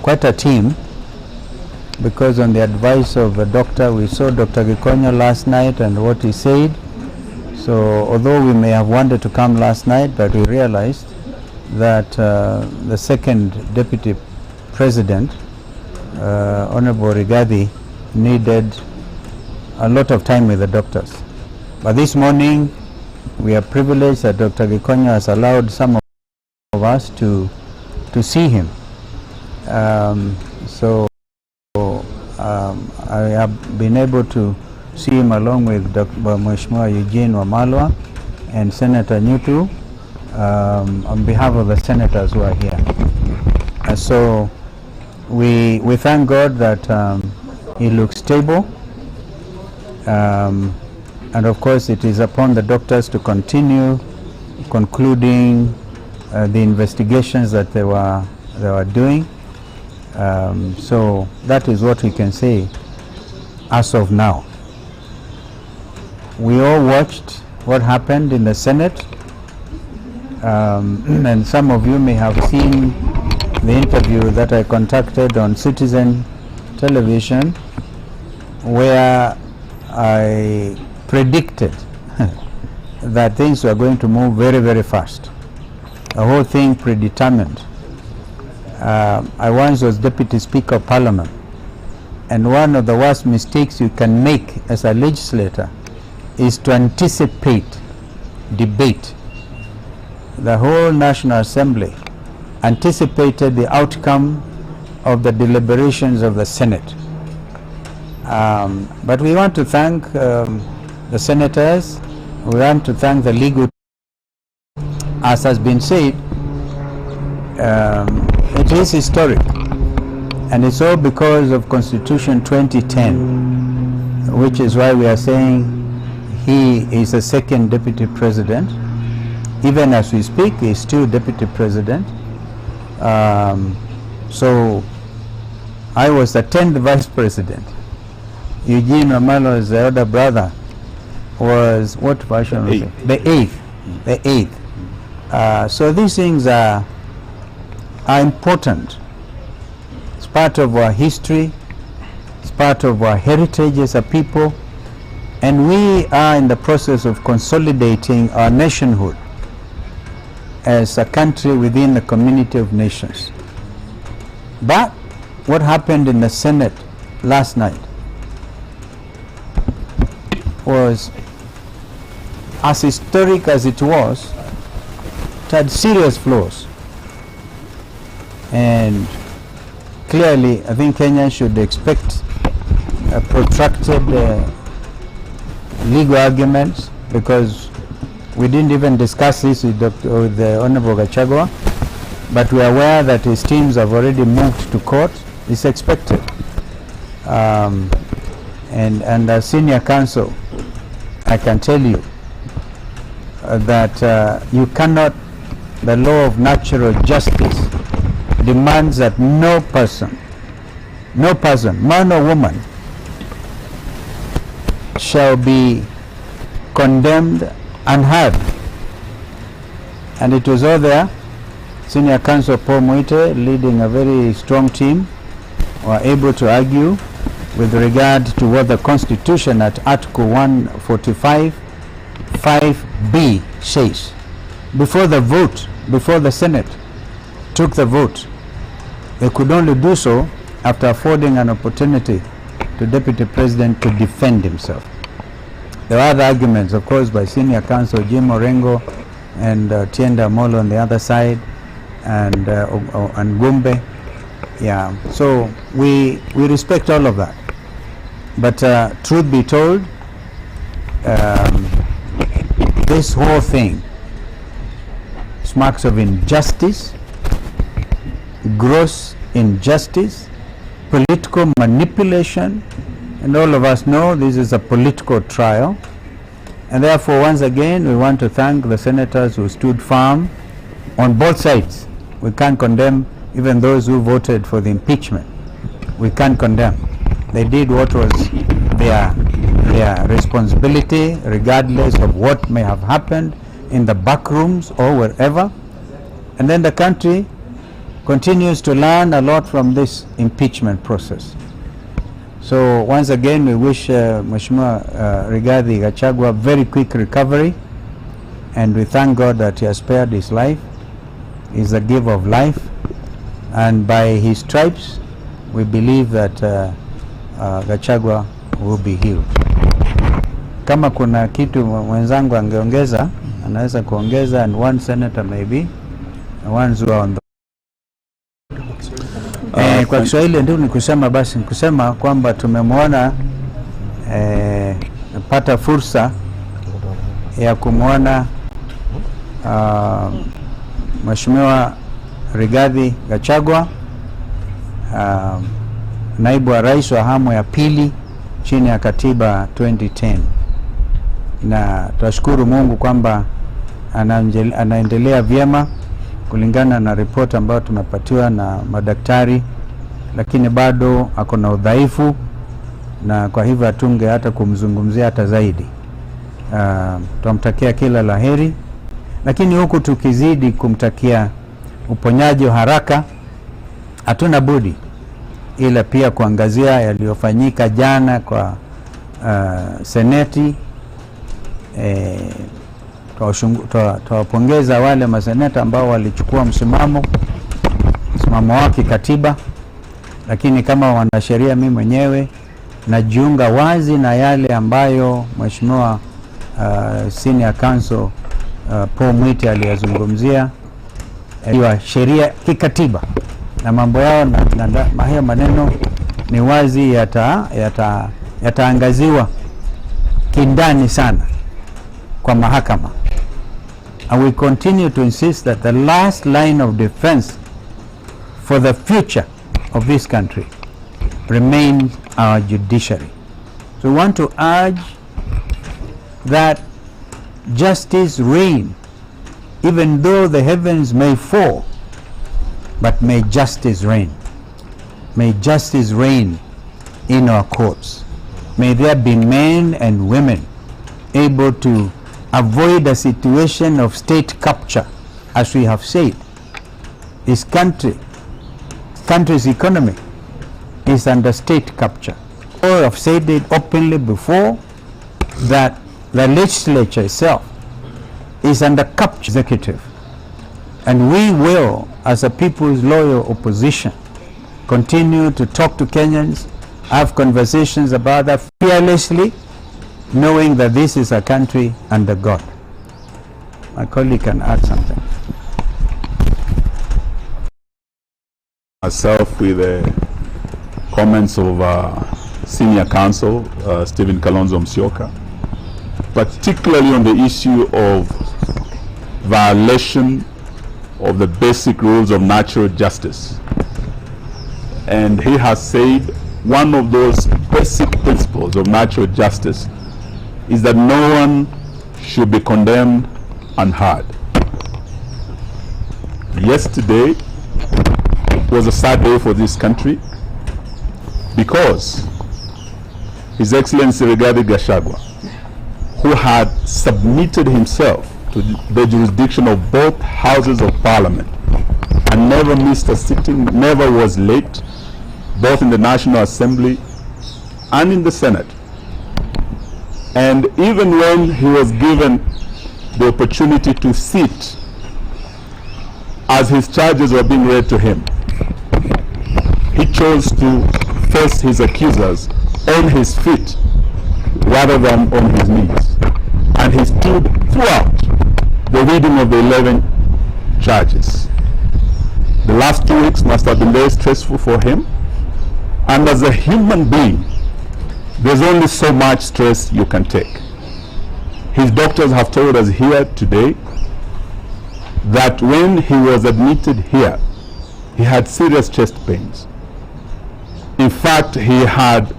quite a team, because on the advice of a doctor, we saw Dr. Gachagua last night and what he said. So although we may have wanted to come last night, but we realized that the second deputy president, Honorable Rigathi, needed a lot of time with the doctors. But this morning, we are privileged that Dr. Gachagua has allowed some of us to see him. I have been able to see him along with Mheshimiwa Eugene Wamalwa and Senator Nyutu on behalf of the senators who are here. So we thank God that he looks stable, and of course it is upon the doctors to continue concluding the investigations that they were doing. So that is what we can say as of now. We all watched what happened in the Senate, and some of you may have seen the interview that I conducted on Citizen Television, where I predicted that things were going to move very, very fast. The whole thing predetermined. I once was Deputy Speaker of Parliament, and one of the worst mistakes you can make as a legislator is to anticipate debate. The whole National Assembly anticipated the outcome of the deliberations of the Senate. But we want to thank the senators, we want to thank the legal, as has been said, it is historic, and it's all because of Constitution 2010, which is why we are saying he is the second deputy president. Even as we speak, he is still deputy president. So I was the 10th vice president. Eugene Wamalwa, the elder brother, was what version was it? The eighth. The eighth. So these things are important. It's part of our history, it's part of our heritage as a people, and we are in the process of consolidating our nationhood as a country within the community of nations. But what happened in the Senate last night was, as historic as it was, it had serious flaws. And clearly, I think Kenya should expect a protracted legal arguments, because we didn't even discuss this with the Honorable Gachagua, but we are aware that his teams have already moved to court. It's expected. And as senior counsel, I can tell you that you cannot, the law of natural justice demands that no person, man or woman, shall be condemned unheard. And it was all there. Senior Counsel Paul Muite, leading a very strong team, were able to argue with regard to what the Constitution at Article 145 5B says. Before the vote, before the Senate took the vote, they could only do so after affording an opportunity to Deputy President to defend himself. There were other arguments, of course, by Senior Counsel Jim Orengo and Tienda Molo on the other side, and Gumbe. Yeah, so we respect all of that. But truth be told, this whole thing smacks of injustice, gross injustice, political manipulation, and all of us know this is a political trial. And therefore, once again, we want to thank the senators who stood firm on both sides. We can't condemn even those who voted for the impeachment. We can't condemn. They did what was their responsibility, regardless of what may have happened in the back rooms or wherever. And then the country continues to learn a lot from this impeachment process. So once again, we wish Mheshimiwa Rigathi Gachagua very quick recovery, and we thank God that he has spared his life. He's a giver of life, and by his stripes, we believe that Gachagua will be healed. Kama kuna kitu mwenzangu angeongeza, anaweza kuongeza, and one senator maybe, ones who are on the kwa Kiswahili ndio nikusema, basi nikusema kwamba tumemwona pata fursa ya kumwona Mheshimiwa Rigathi Gachagua, naibu wa rais wa awamu ya pili chini ya katiba 2010, na tunashukuru Mungu kwamba anaendelea vyema kulingana na ripoti ambayo tumepatiwa na madaktari, lakini bado ako na udhaifu, na kwa hivyo atunge hata kumzungumzia hata zaidi. Tunamtakia kila laheri, lakini huku tukizidi kumtakia uponyaji wa haraka, hatuna budi ila pia kuangazia yaliyofanyika jana kwa seneti. Tuwapongeza wale maseneta ambao walichukua msimamo wa kikatiba, lakini kama wanasheria, mimi mwenyewe najiunga wazi na yale ambayo Mheshimiwa Senior Counsel Paul Mwite aliyazungumzia ya sheria kikatiba na mambo yao, na hayo maneno ni wazi yataangaziwa kindani sana kwa mahakama. And we continue to insist that the last line of defense for the future of this country remains our judiciary. So we want to urge that justice reign, even though the heavens may fall, but may justice reign. May justice reign in our courts. May there be men and women able to avoid a situation of state capture. As we have said, this country's economy is under state capture. I have said it openly before that the legislature itself is under capture executive, and we will, as a people's loyal opposition, continue to talk to Kenyans, have conversations about that fearlessly, knowing that this is a country under God. My colleague can add something. Myself with the comments of Senior Counsel Stephen Kalonzo Musyoka, particularly on the issue of violation of the basic rules of natural justice. And he has said one of those basic principles of natural justice is that no one should be condemned unheard. Yesterday was a sad day for this country because His Excellency Rigathi Gachagua, who had submitted himself to the jurisdiction of both houses of parliament and never missed a sitting, never was late, both in the National Assembly and in the Senate. And even when he was given the opportunity to sit as his charges were being read to him, he chose to face his accusers on his feet rather than on his knees. And he stood throughout the reading of the 11 charges. The last 2 weeks must have been very stressful for him. And as a human being, there's only so much stress you can take. His doctors have told us here today that when he was admitted here, he had serious chest pains. In fact, he had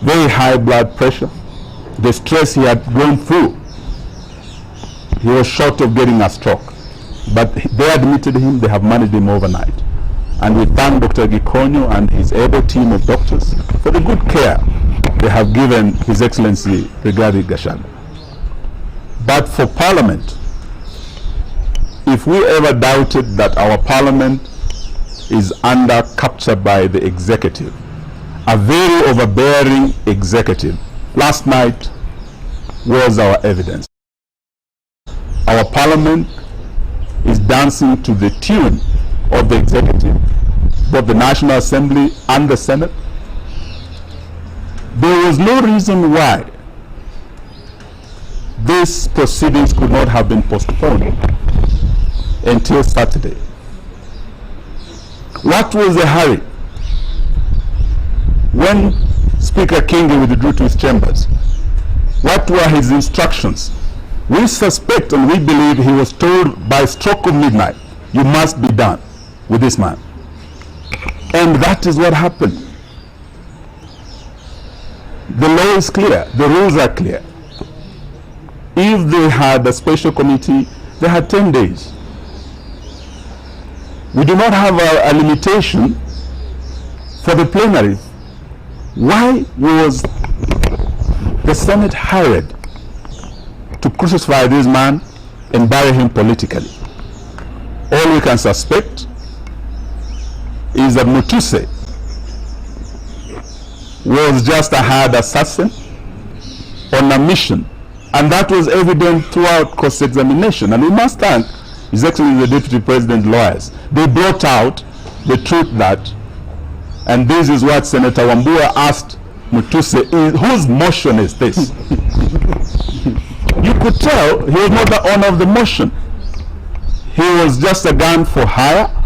very high blood pressure. The stress he had gone through, he was short of getting a stroke. But they admitted him, they have managed him overnight. And we thank Dr. Gikonyo and his able team of doctors for the good care they have given His Excellency Rigathi Gachagua. But for Parliament, if we ever doubted that our Parliament is under capture by the executive, a very overbearing executive. Last night was our evidence. Our parliament is dancing to the tune of the executive, both the National Assembly and the Senate. There was no reason why these proceedings could not have been postponed until Saturday. What was the hurry? When Speaker Kingi withdrew to his chambers, what were his instructions? We suspect and we believe he was told by stroke of midnight, you must be done with this man. And that is what happened. The law is clear, the rules are clear. If they had a special committee, they had 10 days. We do not have a limitation for the plenary. Why was the Senate hired to crucify this man and bury him politically? All we can suspect is that Mutuse was just a hired assassin on a mission, and that was evident throughout cross-examination. And we must thank His Excellency the Deputy President lawyers. They brought out the truth that, and this is what Senator Wambua asked Mutuse, whose motion is this? You could tell he was not the owner of the motion. He was just a gun for hire,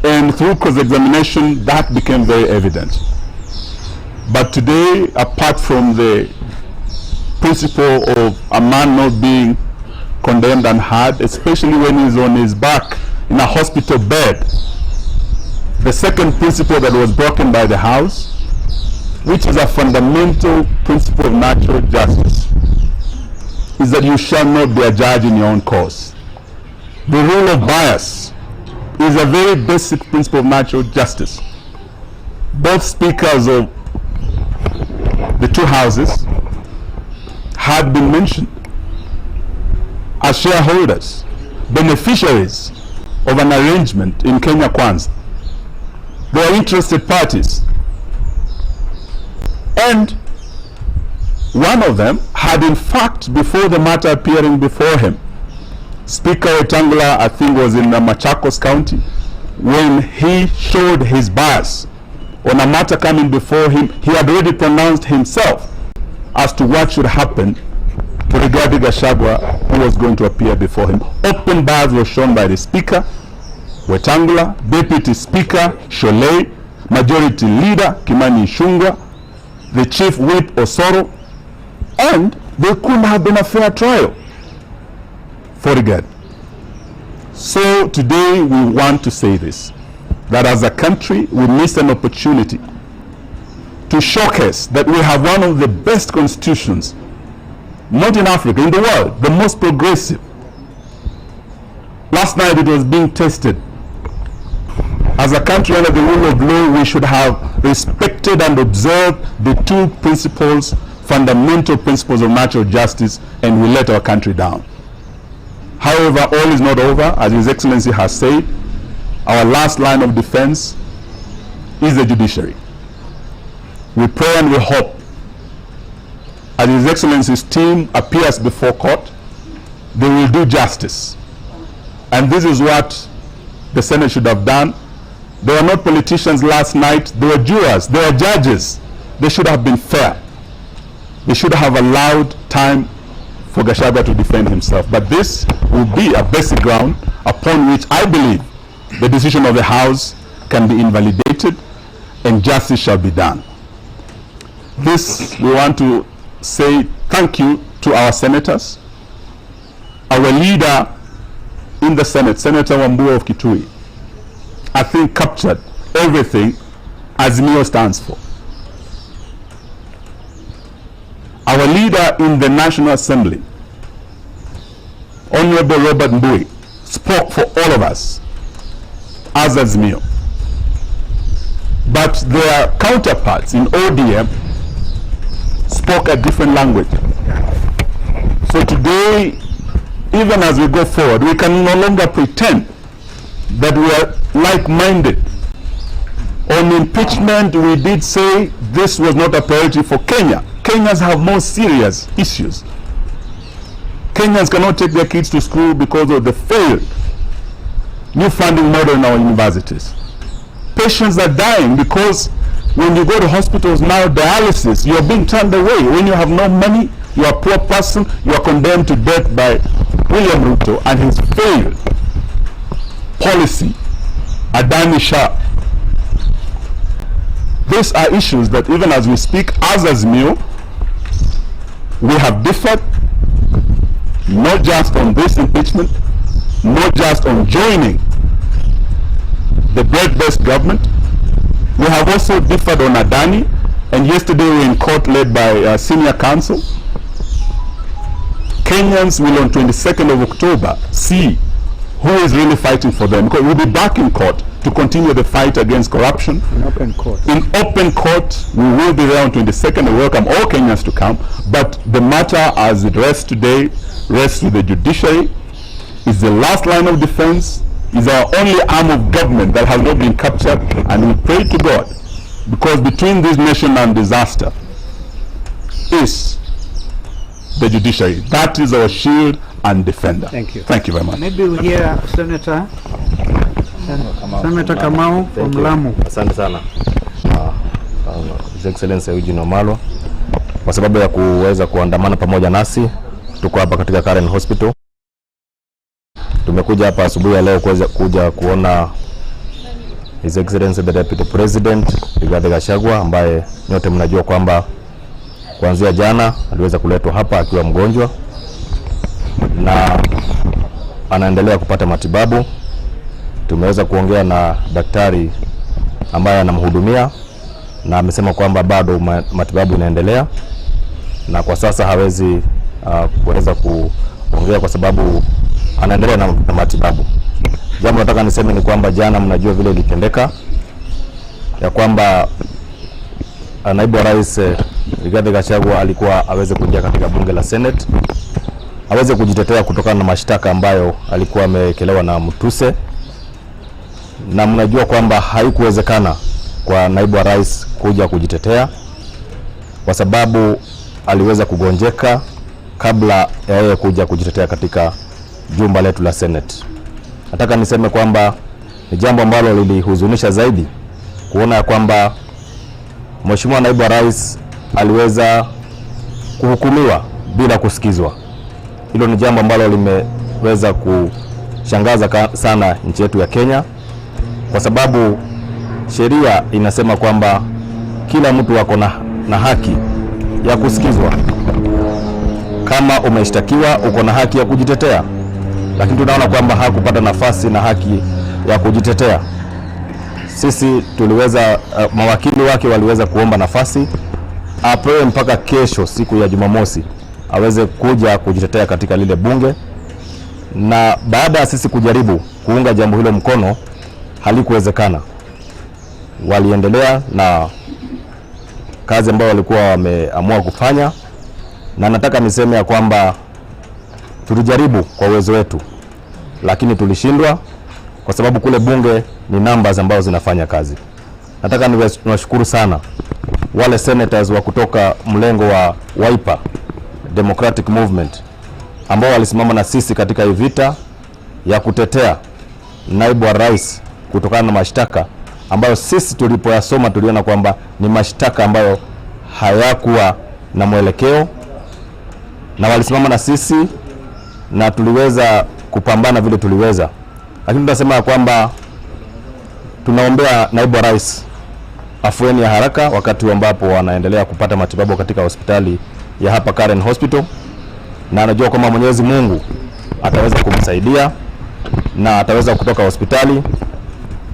and through cross-examination that became very evident. But today, apart from the principle of a man not being condemned and hard, especially when he's on his back in a hospital bed, the second principle that was broken by the House, which is a fundamental principle of natural justice, is that you shall not be a judge in your own cause. The rule of bias is a very basic principle of natural justice. Both speakers of the two houses had been mentioned as shareholders, beneficiaries of an arrangement in Kenya Kwanza. They are interested parties. And one of them had, in fact, before the matter appearing before him, Speaker Wetangula, I think, was in Machakos County, when he showed his bias on a matter coming before him, he had already pronounced himself as to what should happen to Rigathi Gachagua, who was going to appear before him. Open bias was shown by the Speaker, Wetangula, Deputy Speaker, Sholei, Majority Leader, Kimani Ichung'wah, the Chief Whip, Osoro, and there couldn't have been a fair trial for Rigathi. So today we want to say this, that as a country we missed an opportunity to showcase that we have one of the best constitutions, not in Africa, in the world, the most progressive. Last night it was being tested. As a country under the rule of law, we should have respected and observed the two principles, fundamental principles of natural justice, and we let our country down. However, all is not over. As His Excellency has said, our last line of defense is the judiciary. We pray and we hope, as His Excellency's team appears before court, they will do justice. And this is what the Senate should have done. They were not politicians last night. They were jurors. They were judges. They should have been fair. They should have allowed time for Gachagua to defend himself. But this will be a basic ground upon which I believe the decision of the House can be invalidated and justice shall be done. This, we want to say thank you to our senators. Our leader in the Senate, Senator Wambua of Kitui, I think captured everything Azimio stands for. Our leader in the National Assembly, Honorable Robert Mbui, spoke for all of us as Azimio. But their counterparts in ODM spoke a different language. So today, even as we go forward, we can no longer pretend that we are like like-minded. On impeachment, we did say this was not a priority for Kenya. Kenyans have more serious issues. Kenyans cannot take their kids to school because of the failed new funding model in our universities. Patients are dying because when you go to hospitals now, dialysis, you're being turned away. When you have no money, you're a poor person, you are condemned to death by William Ruto and his failed policy, Adani Shah. These are issues that even as we speak, as Azimio, we have differed, not just on this impeachment, not just on joining the broad-based government. We have also differed on Adani, and yesterday we were in court led by senior counsel. Kenyans will on 22nd of October see who is really fighting for them, because we'll be back in court to continue the fight against corruption. In open court. In open court, we will be there on 22nd. We welcome all Kenyans to come, but the matter as it rests today rests with the judiciary. It's the last line of defense, is our only arm of government that has not been captured, and we pray to God, because between this nation and disaster is the judiciary. That is our shield and defender. Thank you. Thank you very much. Maybe we hear Senator Kamau from Lamu. Asante sana His Excellency Eugene Wamalwa kwa sababu ya kuweza kuandamana pamoja nasi. Tuko hapa katika Karen Hospital. Tumekuja hapa asubuhi ya leo kuja kuona His Excellency the Deputy President Rigathi Gachagua, ambaye nyote mnajua kwamba kuanzia jana aliweza kuletwa hapa akiwa mgonjwa na anaendelea kupata matibabu. Tumeweza kuongea na daktari ambaye anamhudumia na amesema kwamba bado matibabu inaendelea, na kwa sasa hawezi kuweza kuongea kwa sababu anaendelea na matibabu. Jambo nataka niseme ni kwamba jana, mnajua vile ilitendeka ya kwamba naibu wa rais Rigathi Gachagua alikuwa aweze kuingia katika bunge la Senate, aweze kujitetea kutokana na mashtaka ambayo alikuwa amekelewa na Mutuse, na mnajua kwamba haikuwezekana kwa naibu wa rais kuja kujitetea kwa sababu aliweza kugonjeka kabla ya yeye kuja kujitetea katika jumba letu la Senate. Nataka niseme kwamba ni jambo ambalo lilihuzunisha zaidi kuona ya kwamba Mheshimiwa naibu wa rais aliweza kuhukumiwa bila kusikizwa. Hilo ni jambo ambalo limeweza kushangaza sana nchi yetu ya Kenya, kwa sababu sheria inasema kwamba kila mtu ako na haki ya kusikizwa. Kama umeshtakiwa uko na haki ya kujitetea, lakini tunaona kwamba hakupata nafasi na haki ya kujitetea. Sisi tuliweza mawakili wake waliweza kuomba nafasi apewe mpaka kesho, siku ya Jumamosi, aweze kuja kujitetea katika lile bunge, na baada ya sisi kujaribu kuunga jambo hilo mkono halikuwezekana. Waliendelea na kazi ambayo walikuwa wameamua kufanya, na nataka niseme ya kwamba tulijaribu kwa uwezo wetu, lakini tulishindwa kwa sababu kule bunge ni numbers ambazo zinafanya kazi. Nataka niwashukuru sana wale senators wa kutoka mlengo wa Wiper Democratic Movement ambao walisimama na sisi katika hii vita ya kutetea naibu wa rais kutokana na mashtaka ambayo sisi tulipoyasoma tuliona kwamba ni mashtaka ambayo hayakuwa na mwelekeo, na walisimama na sisi na tuliweza kupambana vile tuliweza. Lakini tunasema kwamba tunaombea naibu wa rais afueni ya haraka wakati ambapo wanaendelea kupata matibabu katika hospitali ya hapa Karen Hospital, na anajua kwamba Mwenyezi Mungu ataweza kumsaidia na ataweza kutoka hospitali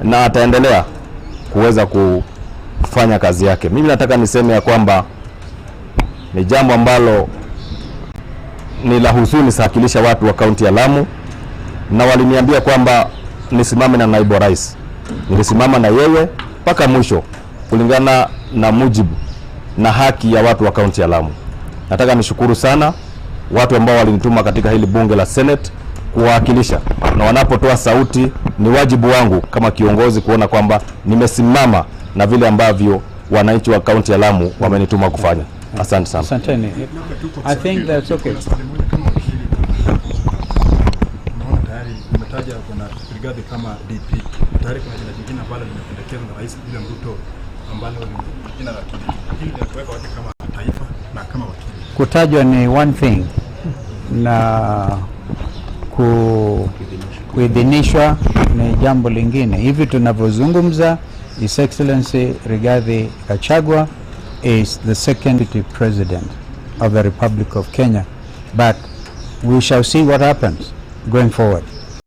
na ataendelea kuweza kufanya kazi yake. Mimi nataka niseme ya kwamba ni jambo ambalo ni la huzuni sakilisha watu wa kaunti ya Lamu, na waliniambia kwamba nisimame na naibu wa rais. Nilisimama na yeye mpaka mwisho kulingana na mujibu na haki ya watu wa kaunti ya Lamu. Nataka nishukuru sana watu ambao walinituma katika hili bunge la Senate kuwawakilisha, na wanapotoa sauti ni wajibu wangu kama kiongozi kuona kwamba nimesimama na vile ambavyo wananchi wa kaunti ya Lamu wamenituma kufanya. Asante sana. Asanteni. I think that's okay. Tayari umetaja kuna brigade kama DP. Tayari kuna jina jingine ambalo limependekezwa na Rais William Ruto ambalo ni jina la wakili. Hili linatuweka wapi kama taifa na kama wakili? Kutajwa ni one thing na kuidhinishwa ni jambo lingine. Hivi tunavyozungumza, His Excellency Rigathi Gachagua is the second deputy president of the Republic of Kenya, but we shall see what happens going forward.